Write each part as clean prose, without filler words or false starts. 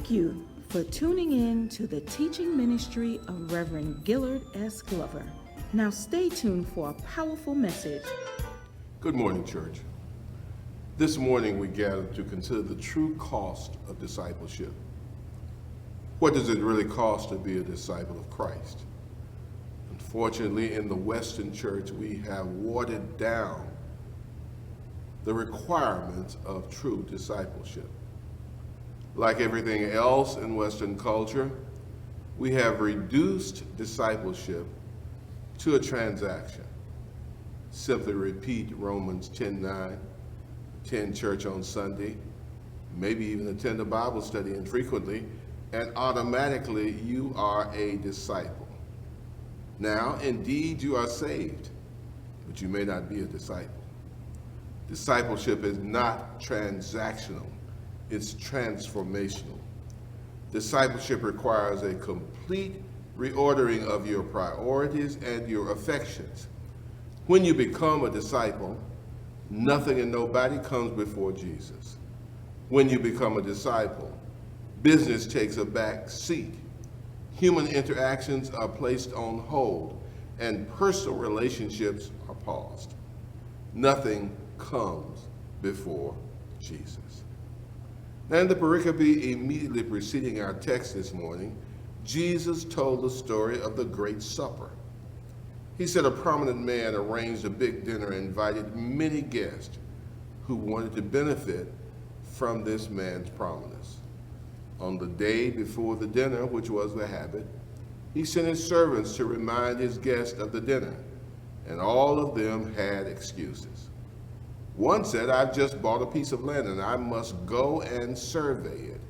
Thank you for tuning in to the teaching ministry of Reverend Gillard S. Glover. Now stay tuned for a powerful message. Good morning, church. This morning we gather to consider the true cost of discipleship. What does it really cost to be a disciple of Christ? Unfortunately, in the Western church, we have watered down the requirements of true discipleship. Like everything else in Western culture, we have reduced discipleship to a transaction. Simply repeat Romans 10:9, attend church on Sunday, maybe even attend a Bible study infrequently, and automatically you are a disciple. Now, indeed, you are saved, but you may not be a disciple. Discipleship is not transactional, it's transformational. Discipleship requires a complete reordering of your priorities and your affections. When you become a disciple, nothing and nobody comes before Jesus. When you become a disciple, business takes a back seat. Human interactions are placed on hold, and personal relationships are paused. Nothing comes before Jesus. Now, in the pericope immediately preceding our text this morning, Jesus told the story of the Great Supper. He said a prominent man arranged a big dinner and invited many guests who wanted to benefit from this man's prominence. On the day before the dinner, which was the habit, he sent his servants to remind his guests of the dinner, and all of them had excuses. One said, "I've just bought a piece of land and I must go and survey it."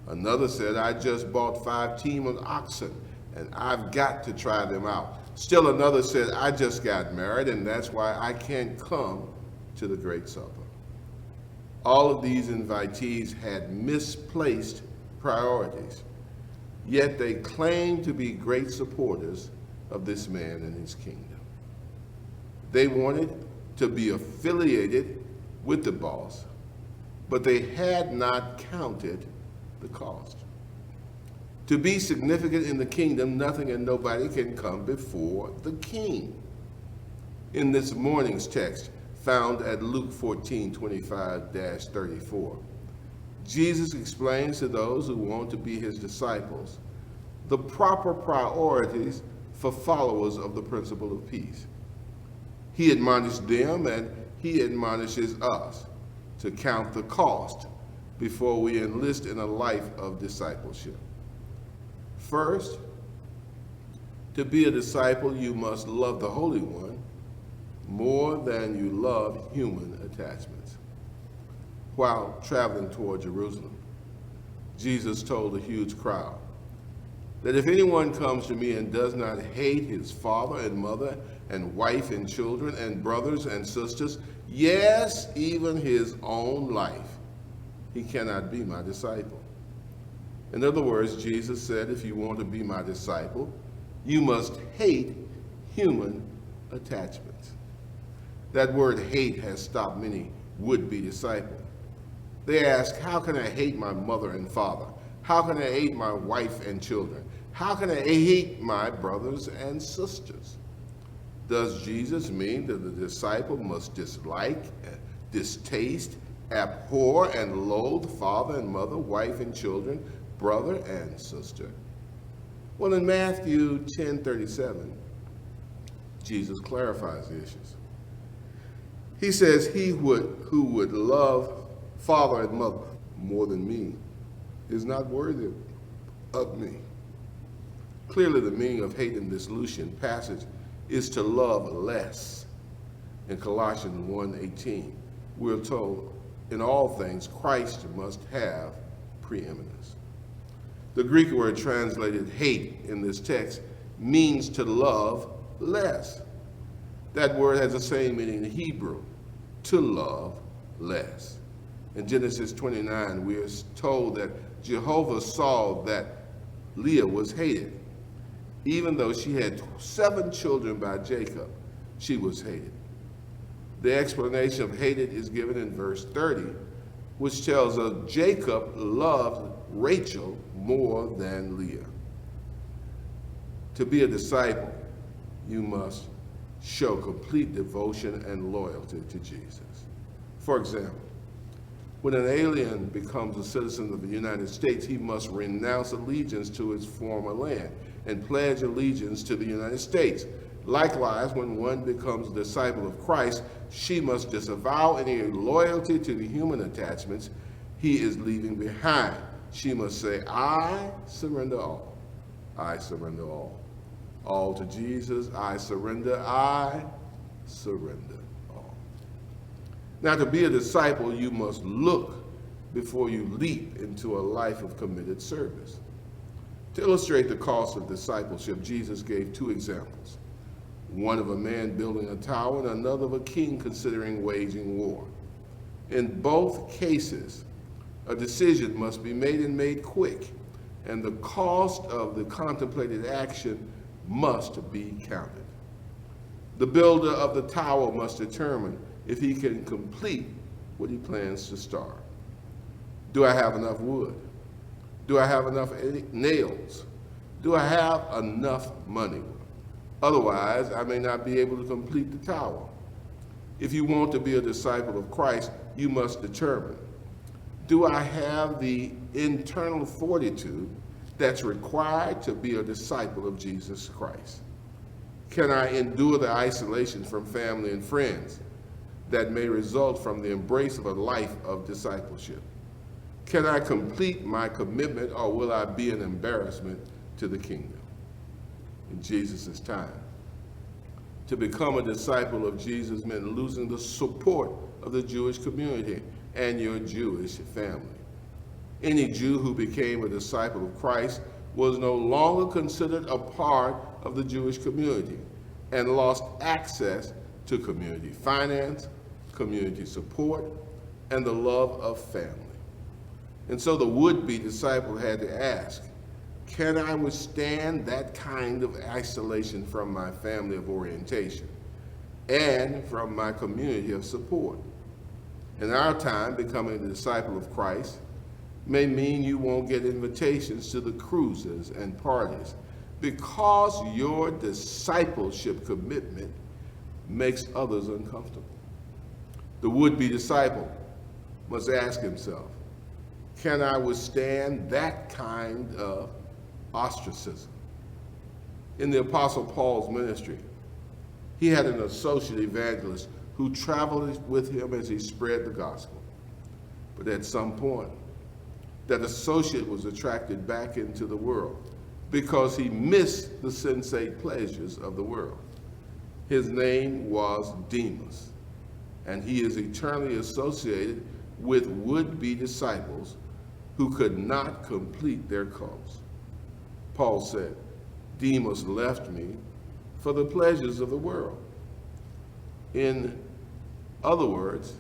Another said, "I just bought 5 teams of oxen and I've got to try them out." Still another said, "I just got married and that's why I can't come to the Great Supper." All of these invitees had misplaced priorities, yet they claimed to be great supporters of this man and his kingdom. They wanted to be affiliated with the boss, but they had not counted the cost. To be significant in the kingdom, nothing and nobody can come before the king. In this morning's text, found at Luke 14:25-34, Jesus explains to those who want to be his disciples the proper priorities for followers of the principle of peace. He admonished them and he admonishes us to count the cost before we enlist in a life of discipleship. First, to be a disciple, you must love the Holy One more than you love human attachments. While traveling toward Jerusalem, Jesus told a huge crowd that if anyone comes to me and does not hate his father and mother and wife and children and brothers and sisters, yes, even his own life, he cannot be my disciple. In other words, Jesus said, if you want to be my disciple, you must hate human attachments. That word hate has stopped many would-be disciples. They ask, how can I hate my mother and father? How can I hate my wife and children? How can I hate my brothers and sisters? Does Jesus mean that the disciple must dislike, distaste, abhor, and loathe father and mother, wife and children, brother and sister? Well, in Matthew 10:37, Jesus clarifies the issues. He says, he who would love father and mother more than me is not worthy of me. Clearly, the meaning of hate in this Lucian passage is to love less. In Colossians 1:18, we're told, in all things, Christ must have preeminence. The Greek word translated hate in this text means to love less. That word has the same meaning in Hebrew, to love less. In Genesis 29, we are told that Jehovah saw that Leah was hated. Even though she had 7 children by Jacob, she was hated. The explanation of hated is given in verse 30, which tells us Jacob loved Rachel more than Leah. To be a disciple, you must show complete devotion and loyalty to Jesus. For example, when an alien becomes a citizen of the United States, he must renounce allegiance to his former land and pledge allegiance to the United States. Likewise, when one becomes a disciple of Christ, she must disavow any loyalty to the human attachments he is leaving behind. She must say, I surrender all. I surrender all. All to Jesus, I surrender all. Now, to be a disciple, you must look before you leap into a life of committed service. To illustrate the cost of discipleship, Jesus gave two examples. One of a man building a tower and another of a king considering waging war. In both cases, a decision must be made and made quick, and the cost of the contemplated action must be counted. The builder of the tower must determine if he can complete what he plans to start. Do I have enough wood? Do I have enough nails? Do I have enough money? Otherwise, I may not be able to complete the tower. If you want to be a disciple of Christ, you must determine, do I have the internal fortitude that's required to be a disciple of Jesus Christ? Can I endure the isolation from family and friends that may result from the embrace of a life of discipleship? Can I complete my commitment, or will I be an embarrassment to the kingdom? In Jesus' time, to become a disciple of Jesus meant losing the support of the Jewish community and your Jewish family. Any Jew who became a disciple of Christ was no longer considered a part of the Jewish community and lost access to community finance, community support, and the love of family. And so the would-be disciple had to ask, can I withstand that kind of isolation from my family of orientation and from my community of support? In our time, becoming a disciple of Christ may mean you won't get invitations to the cruises and parties because your discipleship commitment makes others uncomfortable. The would-be disciple must ask himself, can I withstand that kind of ostracism? In the Apostle Paul's ministry, he had an associate evangelist who traveled with him as he spread the gospel. But at some point, that associate was attracted back into the world because he missed the sensate pleasures of the world. His name was Demas, and he is eternally associated with would-be disciples who could not complete their cause. Paul said, Demas left me for the pleasures of the world. In other words,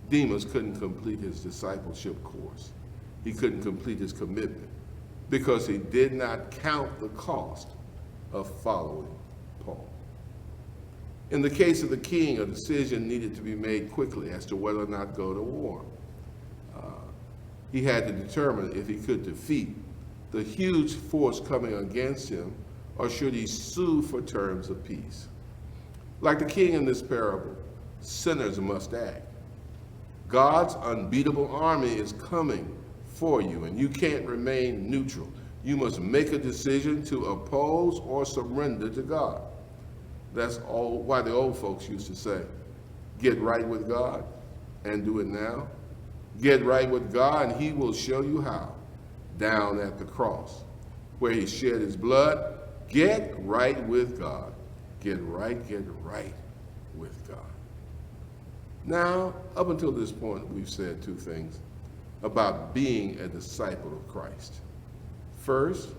Demas couldn't complete his discipleship course. He couldn't complete his commitment because he did not count the cost of following Paul. In the case of the king, a decision needed to be made quickly as to whether or not to go to war. He had to determine if he could defeat the huge force coming against him, or should he sue for terms of peace. Like the king in this parable, sinners must act. God's unbeatable army is coming for you, and you can't remain neutral. You must make a decision to oppose or surrender to God. That's all why the old folks used to say, get right with God and do it now. Get right with God and he will show you how. Down at the cross where he shed his blood, get right with God. Get right with God. Now, up until this point, we've said two things about being a disciple of Christ. First,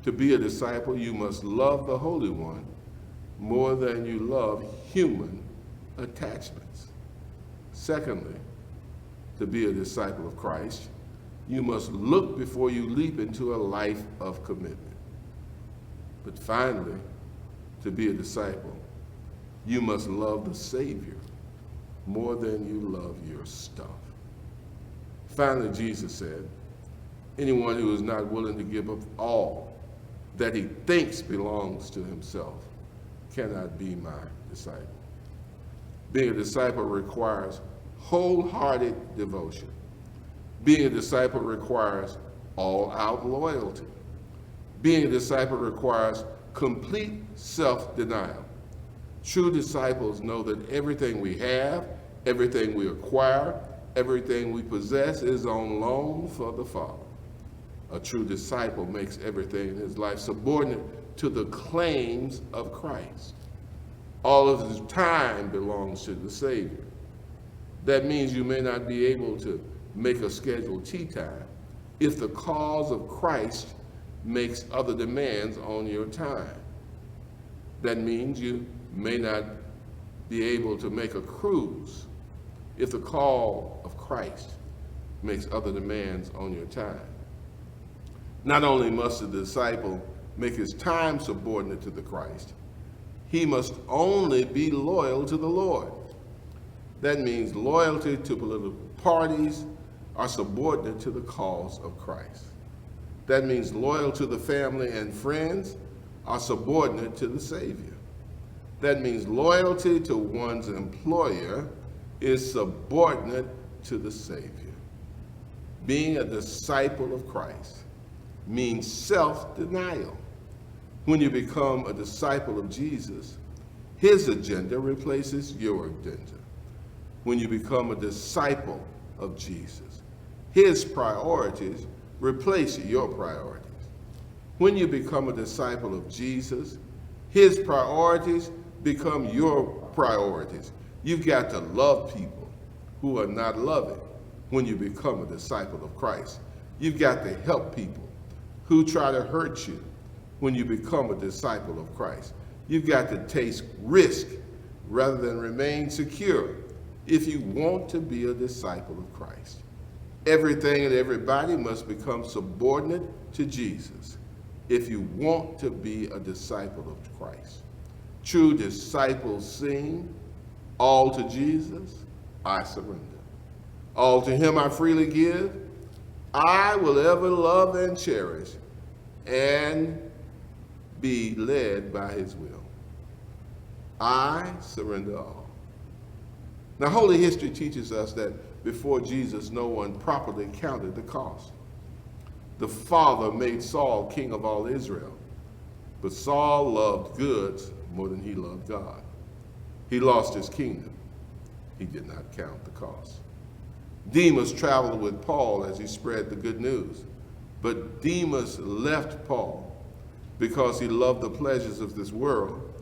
to be a disciple, you must love the Holy One more than you love human attachments. Secondly, to be a disciple of Christ, you must look before you leap into a life of commitment. But finally, to be a disciple, you must love the Savior more than you love your stuff. Finally, Jesus said, Anyone who is not willing to give up all that he thinks belongs to himself cannot be my disciple. Being a disciple requires wholehearted devotion. Being a disciple requires all-out loyalty. Being a disciple requires complete self-denial. True disciples know that everything we have, everything we acquire, everything we possess is on loan for the Father. A true disciple makes everything in his life subordinate to the claims of Christ. All of his time belongs to the Savior. That means you may not be able to make a scheduled tea time if the cause of Christ makes other demands on your time. That means you may not be able to make a cruise if the call of Christ makes other demands on your time. Not only must the disciple make his time subordinate to the Christ, he must only be loyal to the Lord. That means loyalty to political parties are subordinate to the cause of Christ. That means loyal to the family and friends are subordinate to the Savior. That means loyalty to one's employer is subordinate to the Savior. Being a disciple of Christ means self-denial. When you become a disciple of Jesus, his agenda replaces your agenda. When you become a disciple of Jesus, his priorities replace your priorities. When you become a disciple of Jesus, his priorities become your priorities. You've got to love people who are not loving when you become a disciple of Christ. You've got to help people who try to hurt you when you become a disciple of Christ. You've got to take risk rather than remain secure if you want to be a disciple of Christ. Everything and everybody must become subordinate to Jesus if you want to be a disciple of Christ. True disciples sing, all to Jesus I surrender. All to him I freely give, I will ever love and cherish and be led by his will. I surrender all. Now, Holy History teaches us that before Jesus, no one properly counted the cost. The Father made Saul king of all Israel, but Saul loved goods more than he loved God. He lost his kingdom. He did not count the cost. Demas traveled with Paul as he spread the good news, but Demas left Paul because he loved the pleasures of this world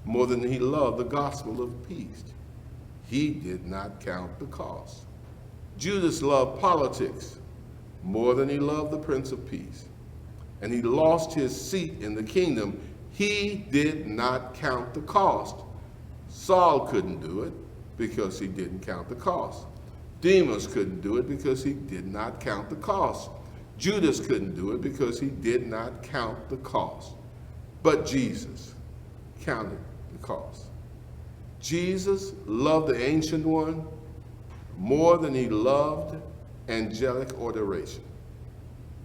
more than he loved the gospel of peace. He did not count the cost. Judas loved politics more than he loved the Prince of Peace, and he lost his seat in the kingdom. He did not count the cost. Saul couldn't do it because he didn't count the cost. Demas couldn't do it because he did not count the cost. Judas couldn't do it because he did not count the cost. But Jesus counted the cost. Jesus loved the Ancient One more than he loved angelic adoration.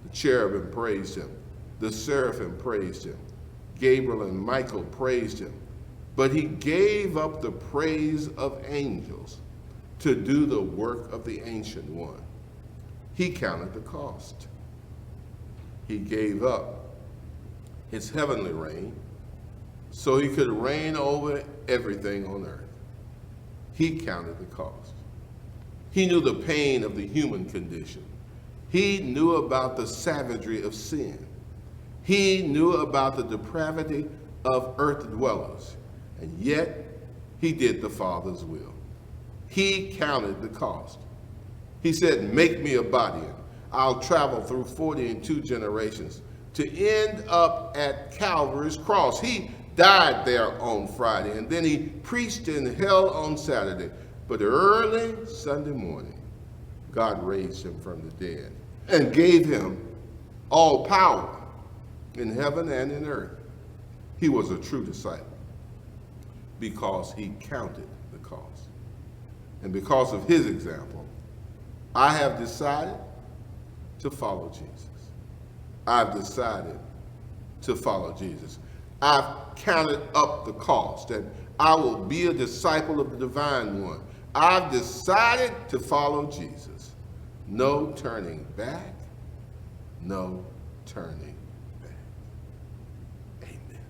The cherubim praised him. The seraphim praised him. Gabriel and Michael praised him. But he gave up the praise of angels to do the work of the Ancient One. He counted the cost. He gave up his heavenly reign so he could reign over everything on earth. He counted the cost. He knew the pain of the human condition. He knew about the savagery of sin. He knew about the depravity of earth dwellers, and yet he did the Father's will. He counted the cost. He said, make me a body, and I'll travel through 42 generations to end up at Calvary's cross. He died there on Friday, and then he preached in hell on Saturday. But early Sunday morning, God raised him from the dead and gave him all power in heaven and in earth. He was a true disciple because he counted the cost. And because of his example, I have decided to follow Jesus. I've decided to follow Jesus. I've counted up the cost that I will be a disciple of the divine one. I've decided to follow Jesus. No turning back, no turning back. Amen.